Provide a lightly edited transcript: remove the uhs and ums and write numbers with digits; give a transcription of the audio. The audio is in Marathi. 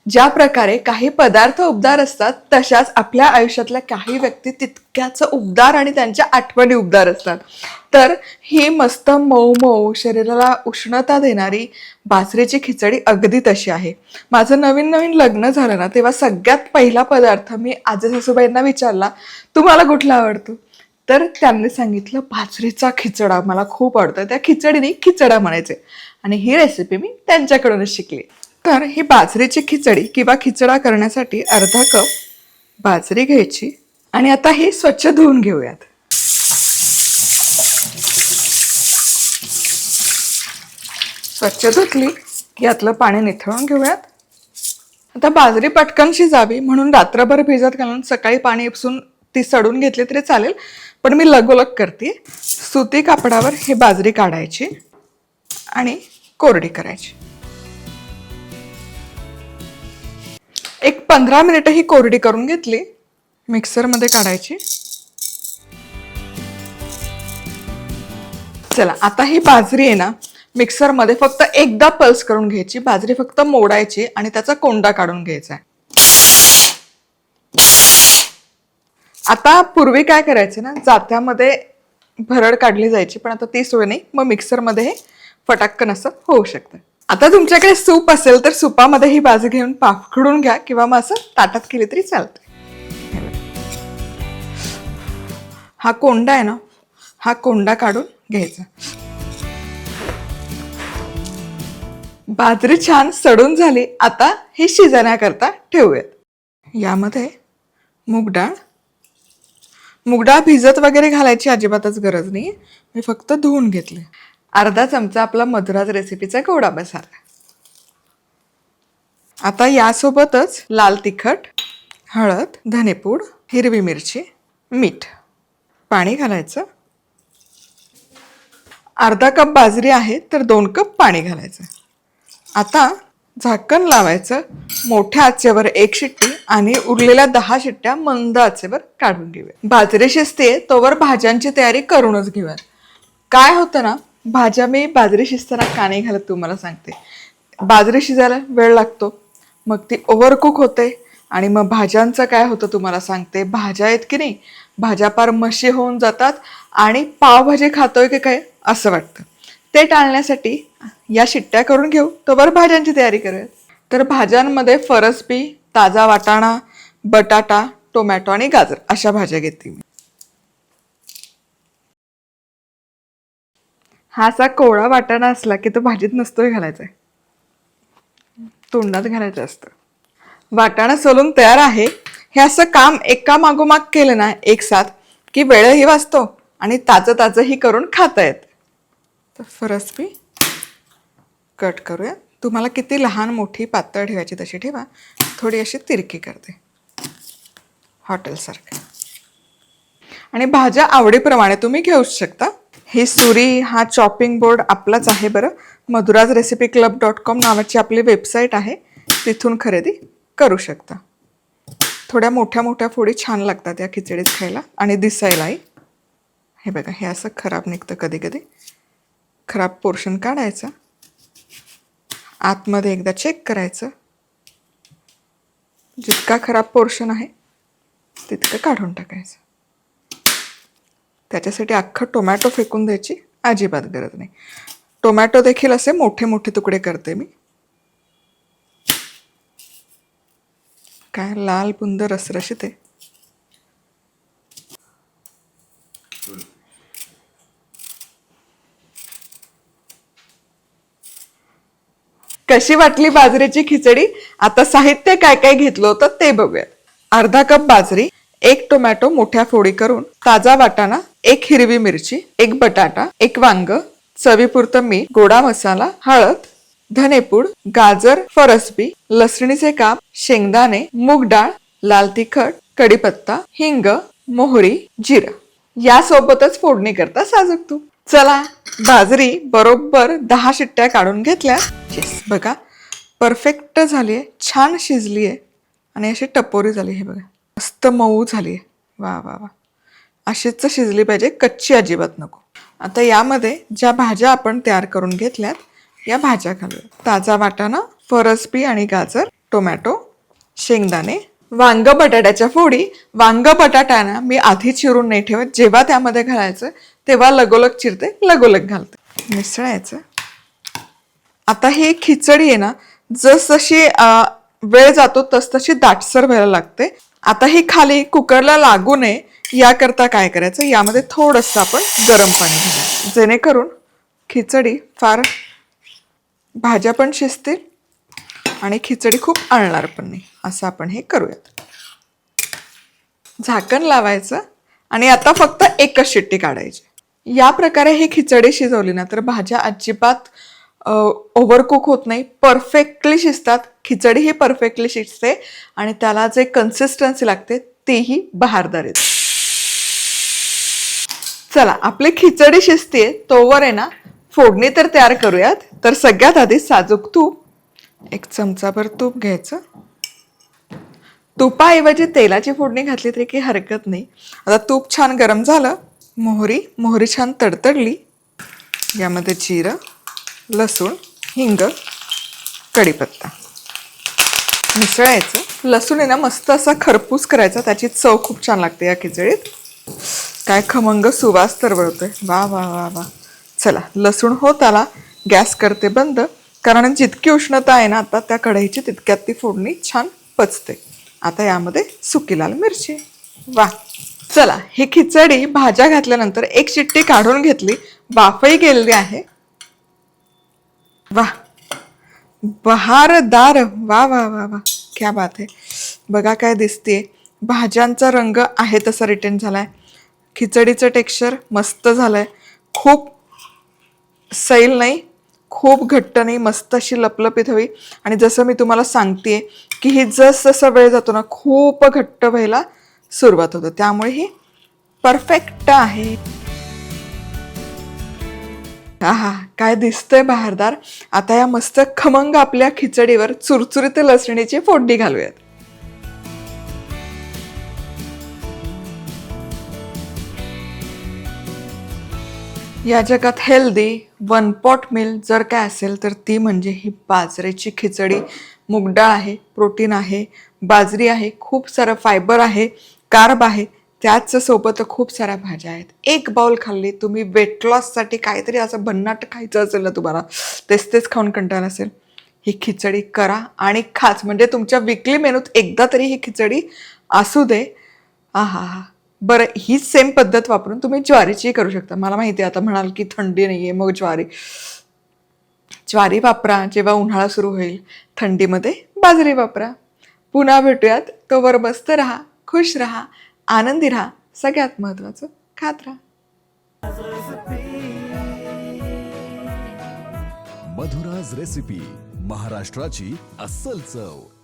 ज्या प्रकारे काही पदार्थ उबदार असतात तशाच आपल्या आयुष्यातल्या काही व्यक्ती तितक्याच उबदार आणि त्यांच्या आठवणी उबदार असतात. तर ही मस्त मऊ मऊ शरीराला उष्णता देणारी बाजरीची खिचडी अगदी तशी आहे. माझं नवीन नवीन लग्न झालं ना तेव्हा सगळ्यात पहिला पदार्थ मी आजी सासूबाईंना विचारला, तुम्हाला कुठला आवडतो? तर त्यांनी सांगितलं बाजरीचा खिचडा मला खूप आवडतो. त्या खिचडीने खिचडा म्हणायचे आणि ही रेसिपी मी त्यांच्याकडूनच शिकली. तर ही बाजरीची खिचडी किंवा खिचडा करण्यासाठी अर्धा कप बाजरी घ्यायची आणि आता ही स्वच्छ धुवून घेऊयात. स्वच्छ धुतली की यातलं पाणी निथळून घेऊयात. आता बाजरी पटकन शिजावी म्हणून रात्रभर भिजत घालून सकाळी पाणी उपसून ती सडून घेतली तरी चालेल, पण मी लगोलग करते. सुती कापडावर ही बाजरी काढायची आणि कोरडी करायची. एक 15 मिनिटं ही कोरडी करून घेतली. मिक्सरमध्ये काढायची. चला आता ही बाजरी आहे ना मिक्सरमध्ये फक्त एकदा पल्स करून घ्यायची. बाजरी फक्त मोडायची आणि त्याचा कोंडा काढून घ्यायचा. आता पूर्वी काय करायचे ना जात्यामध्ये भरड काढली जायची, पण आता ती सोय नाही. मग मिक्सरमध्ये हे फटाक्कन असं होऊ शकतं. आता तुमच्याकडे सूप असेल तर सुपामध्ये ही बाजरी घेऊन पाखडून घ्या किंवा मग असं ताटात केली तरी चालते. हा कोंडा आहे ना, हा कोंडा काढून घ्यायचा. बाजरी छान सडून झाली. आता ही शिजण्याकरता ठेवूयात. यामध्ये मूग डाळ भिजत वगैरे घालायची अजिबातच गरज नाही. मी फक्त धुवून घेतले. अर्धा चमचा आपला मधुराज रेसिपीचा गोडा मसाला. आता यासोबतच लाल तिखट, हळद, धनेपूड, हिरवी मिरची, मीठ, पाणी घालायचं. अर्धा कप बाजरी आहे तर 2 कप पाणी घालायचं. आता झाकण लावायचं. मोठ्या आचेवर 1 शिट्टी आणि उरलेल्या 10 शिट्ट्या मंद आचेवर काढून घेऊया. बाजरी शिजते तोवर भाज्यांची तयारी करूनच घेऊया. काय होतं ना, भाज्या मी बाजरी शिजताना का नाही घालत तुम्हाला सांगते. बाजरी शिजायला वेळ लागतो, मग ती ओव्हरकुक होते आणि मग भाज्यांचं काय होतं तुम्हाला सांगते. भाज्या आहेत की नाही, भाज्या पार मशी होऊन जातात आणि पावभाजी खातोय की काय असं वाटतं. ते टाळण्यासाठी या शिट्ट्या करून घेऊ तोवर भाज्यांची तयारी करूया. तर भाज्यांमध्ये फरसबी, ताजा वाटाणा, बटाटा, टोमॅटो आणि गाजर अशा भाज्या घेते मी. हा असा कोवळा वाटाणा असला की तो भाजीत नसतोय घालायचा, तोंडात घालायचं असतं. वाटाणा सोलून तयार आहे. हे असं काम एका मागोमाग केलं ना एक साथ की वेळही वाचतो आणि ताजंही करून खाता येतं. तर फरसबी कट करूया. तुम्हाला किती लहान मोठी पातळ ठेवायची तशी ठेवा. थोडी अशी तिरकी करते हॉटेलसारखं. आणि भाज्या आवडीप्रमाणे तुम्ही घेऊच शकता. ही सुरी, हा चॉपिंग बोर्ड आपलाच आहे बरं. madhurazrecipeclub.com नावाची आपली वेबसाईट आहे, तिथून खरेदी करू शकता. थोड्या मोठ्या मोठ्या फोडी छान लागतात या खिचडीत खायला आणि दिसायलाही. हे बघा, हे असं खराब निघतं कधी कधी. खराब पोर्शन काढायचं. आतमध्ये एकदा चेक करायचं. जितका खराब पोर्शन आहे तितकं काढून टाकायचं. त्याच्यासाठी अख्खं टोमॅटो फेकून द्यायची अजिबात गरज नाही. टोमॅटो देखील असे मोठे मोठे तुकडे करते मी. काय लाल बुंद रसरशीत आहे. कशी वाटली बाजरीची खिचडी? आता साहित्य काय काय घेतलं होतं ते बघूयात. अर्धा कप बाजरी, 1 टोमॅटो मोठ्या फोडी करून, ताजा वाटाणा, 1 हिरवी मिरची, 1 बटाटा, 1 वांग, चवीपुरतं मीठ, गोडा मसाला, हळद, धनेपूड, गाजर, फरसबी, लसणीचे काप, शेंगदाणे, मूग डाळ, लाल तिखट, कढीपत्ता, हिंग, मोहरी, जिरं. यासोबतच फोडणी करता साजूक तूप. चला, बाजरी बरोबर 10 शिट्ट्या काढून घेतल्या. बघा परफेक्ट झालीये, छान शिजलीये आणि अशी टपोरी झाली. हे बघा मस्त मऊ झाली. वा वा वा, अशीच शिजली पाहिजे, कच्ची अजिबात नको. आता यामध्ये ज्या भाज्या आपण तयार करून घेतल्यात या भाज्या घालूया. ताजा वाटाणा, फरसबी आणि गाजर, टोमॅटो, शेंगदाणे, वांग बटाट्याच्या फोडी. वांग बटाट्याना मी आधी चिरून नाही ठेवत, जेव्हा त्यामध्ये घालायचं तेव्हा लगोलग चिरते, लगोलग घालते. मिसळायचं. आता ही खिचडी आहे ना, जसजशी वेळ जातो तसतशी दाटसर व्हायला लागते. आता ही खाली कुकरला लागू नये याकरता काय करायचं, यामध्ये थोडंसं आपण गरम पाणी घालायचं, जेणेकरून खिचडी फार भाज्या पण शिजतील आणि खिचडी खूप आळणार पण नाही. असं आपण हे करूयात. झाकण लावायचं आणि आता फक्त एकच शिट्टी काढायची. या प्रकारे ही खिचडी शिजवली ना तर भाज्या अजिबात ओव्हरकुक होत नाही, परफेक्टली शिजतात. खिचडी ही परफेक्टली शिजते आणि त्याला जे कन्सिस्टन्सी लागते तेही बहारदार येते. चला, आपली खिचडी शिजते तोवर आहे ना फोडणी तर तयार करूयात. तर सगळ्यात आधी साजूक तूप, 1 चमचाभर तूप घ्यायचं. तुपाऐवजी तेलाची फोडणी घातली तरी काही हरकत नाही. आता तूप छान गरम झालं. मोहरी छान तडतडली. यामध्ये जिरं, लसूण, हिंग, कढीपत्ता मिसळायचं. लसूण आहे ना मस्त असा खरपूस करायचा, त्याची चव खूप छान लागते या खिचडीत. काय खमंग सुवास तरवळतोय, वा वा वा वा. चला, लसूण होत आला, गॅस करते बंद. कारण जितकी उष्णता आहे ना आता त्या कढईची, तितक्यात ती फोडणी छान पचते. आता यामध्ये सुकी लाल मिरची. वा. चला, ही खिचडी भाज्या घातल्यानंतर एक शिट्टी काढून घेतली, वाफही गेलेली आहे. वा, बहारदार. वा वा वा वा, क्या बात आहे. बघा काय दिसते, भाज्यांचा रंग आहे तसा रिटेन झालाय. खिचडीचं टेक्स्चर मस्त झालंय. खूप सैल नाही, खूप घट्ट नाही, मस्त अशी लपलपीत हवी. आणि जसं मी तुम्हाला सांगतेय की ही जसं वेळ जातो ना खूप घट्ट व्हायला सुरुवात होतं, त्यामुळे ही परफेक्ट आहे. आहा, काय दिसतंय बहारदार. आता या मस्त खमंग आपल्या खिचडीवर चुरचुरीत लसणीची फोडणी घालूयात. या जगात हेल्दी 1 पॉट मील जर काय असेल तर ती म्हणजे ही बाजरीची खिचडी. मूग डाळ आहे, प्रोटीन आहे, बाजरी आहे, खूप सारं फायबर आहे, कार्ब आहे, त्याच सोबत खूप साऱ्या भाज्या आहेत. एक बाउल खाल्ली तुम्ही, वेट लॉससाठी काहीतरी असं भन्नाट खायचं असेल ना तुम्हाला, तेच खाऊन कंटाळा असेल, ही खिचडी करा आणि खाच. म्हणजे तुमच्या विकली मेनूत एकदा तरी ही खिचडी असू दे. आहा हा. बरं, हीच सेम पद्धत वापरून तुम्ही ज्वारीची करू शकता. मला माहिती आहे आता म्हणाल की थंडी नाहीये मग ज्वारी वापरा जेव्हा उन्हाळा सुरू होईल. थंडीमध्ये बाजरी वापरा. पुन्हा भेटूयात. तोवर मस्त राहा, खुश राहा, आनंदी राहा. सगळ्यात महत्वाचं, खात राहा. मधुराज रेसिपी, महाराष्ट्राची अस्सल चव.